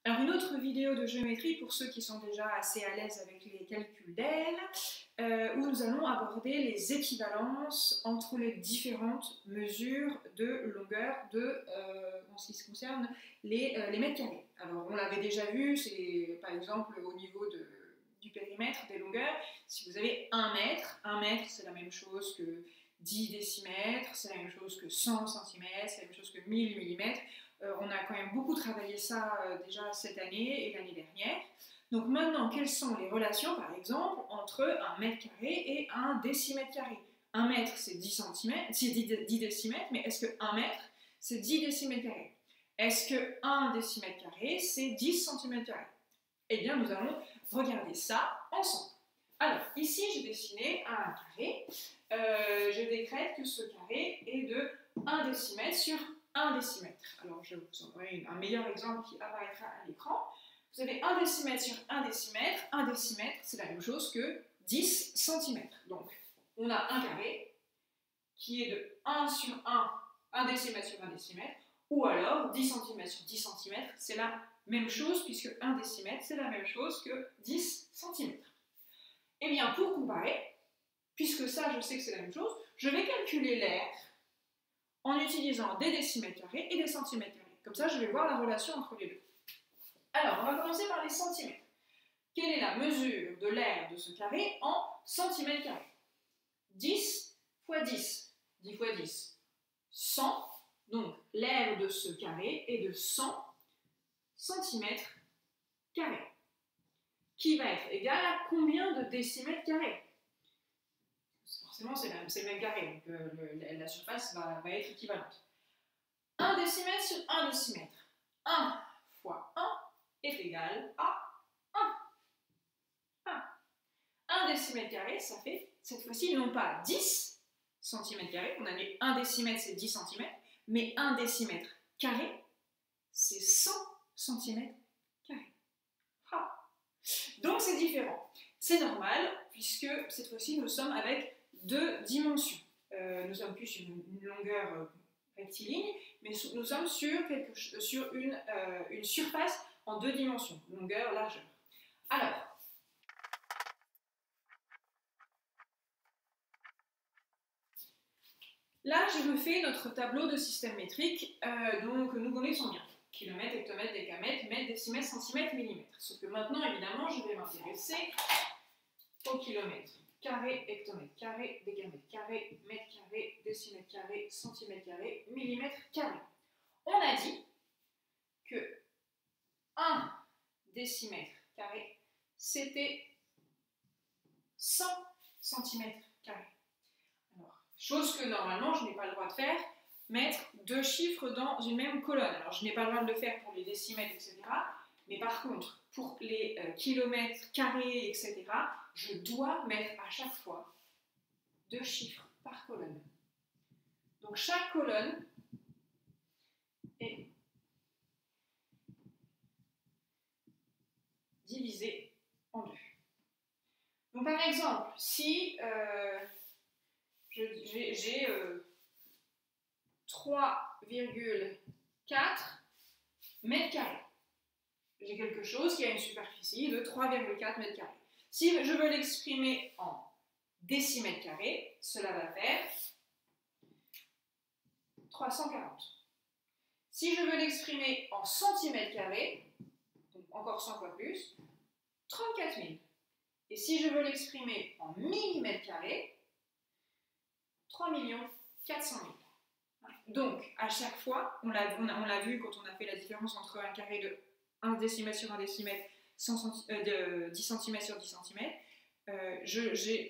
Alors une autre vidéo de géométrie pour ceux qui sont déjà assez à l'aise avec les calculs d'aile, où nous allons aborder les équivalences entre les différentes mesures de longueur en ce qui concerne les mètres carrés. Alors on l'avait déjà vu, c'est par exemple au niveau du périmètre des longueurs. Si vous avez 1 mètre c'est la même chose que 10 décimètres, c'est la même chose que 100 cm, c'est la même chose que 1000 mm. On a quand même beaucoup travaillé ça déjà cette année et l'année dernière. Donc maintenant, quelles sont les relations, par exemple, entre 1 mètre carré et 1 décimètre carré? 1 mètre, c'est 10 centimètres, c'est 10 décimètres, mais est-ce que 1 mètre, c'est 10 décimètres carrés? Est-ce que 1 décimètre carré, c'est 10 centimètres carrés? Eh bien, nous allons regarder ça ensemble. Alors, ici, j'ai dessiné un carré. Je décrète que ce carré est de 1 décimètre sur 1 décimètre. Alors, je vous enverrai un meilleur exemple qui apparaîtra à l'écran. Vous avez 1 décimètre sur 1 décimètre. 1 décimètre, c'est la même chose que 10 cm. Donc, on a un carré qui est de 1 sur 1 décimètre sur 1 décimètre, ou alors 10 cm sur 10 cm, c'est la même chose, puisque 1 décimètre, c'est la même chose que 10 cm. Eh bien, pour comparer, puisque ça, je sais que c'est la même chose, je vais calculer l'aire en utilisant des décimètres carrés et des centimètres carrés. Comme ça, je vais voir la relation entre les deux. Alors, on va commencer par les centimètres. Quelle est la mesure de l'aire de ce carré en centimètres carrés? 10 fois 10. 10 fois 10. 100. Donc, l'aire de ce carré est de 100 centimètres carrés. Qui va être égal à combien de décimètres carrés? Forcément, c'est le même carré, donc la surface va être équivalente. 1 décimètre sur 1 décimètre. 1 fois 1 est égal à 1. 1 décimètre carré, ça fait, cette fois-ci, non pas 10 cm carrés, on a mis 1 décimètre, c'est 10 cm, mais 1 décimètre carré, c'est 100 cm carrés. Donc c'est différent. C'est normal, puisque cette fois-ci, nous sommes avec 2 dimensions. Nous sommes plus sur une longueur rectiligne, mais nous sommes sur une surface en 2 dimensions, longueur, largeur. Alors, là, je refais notre tableau de système métrique, donc nous connaissons bien. Kilomètre, hectomètre, décamètre, mètre, décimètre, centimètre, millimètre. Sauf que maintenant, évidemment, je vais m'intéresser au kilomètre carré, hectomètre carré, décamètre carré, mètre carré, décimètre carré, centimètre carré, millimètre carré. On a dit que 1 décimètre carré, c'était 100 centimètres carrés. Alors, chose que normalement, je n'ai pas le droit de faire, mettre 2 chiffres dans une même colonne. Alors, je n'ai pas le droit de le faire pour les décimètres, etc. Mais par contre, pour les kilomètres carrés, etc., je dois mettre à chaque fois 2 chiffres par colonne. Donc, chaque colonne est divisée en 2. Donc, par exemple, si j'ai 3,4 mètres carrés, j'ai quelque chose qui a une superficie de 3,4 mètres carrés. Si je veux l'exprimer en décimètres carrés, cela va faire 340. Si je veux l'exprimer en centimètres carrés, donc encore 100 fois plus, 34 000. Et si je veux l'exprimer en millimètres carrés, 3 400 000. Donc, à chaque fois, on l'a vu quand on a fait la différence entre un carré de 1 décimètre sur 1 décimètre, 10 cm sur 10 cm,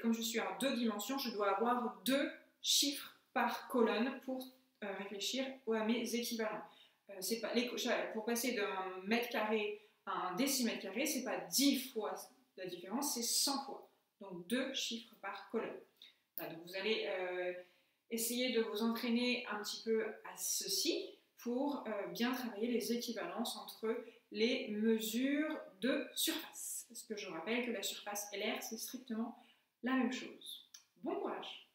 comme je suis en 2 dimensions, je dois avoir 2 chiffres par colonne pour réfléchir à mes équivalents. Pour passer d'un mètre carré à un décimètre carré, ce n'est pas 10 fois la différence, c'est 100 fois. Donc 2 chiffres par colonne. Voilà, donc vous allez essayer de vous entraîner un petit peu à ceci pour bien travailler les équivalences entre les mesures de surface. Parce que je rappelle que la surface et l'air, c'est strictement la même chose. Bon courage!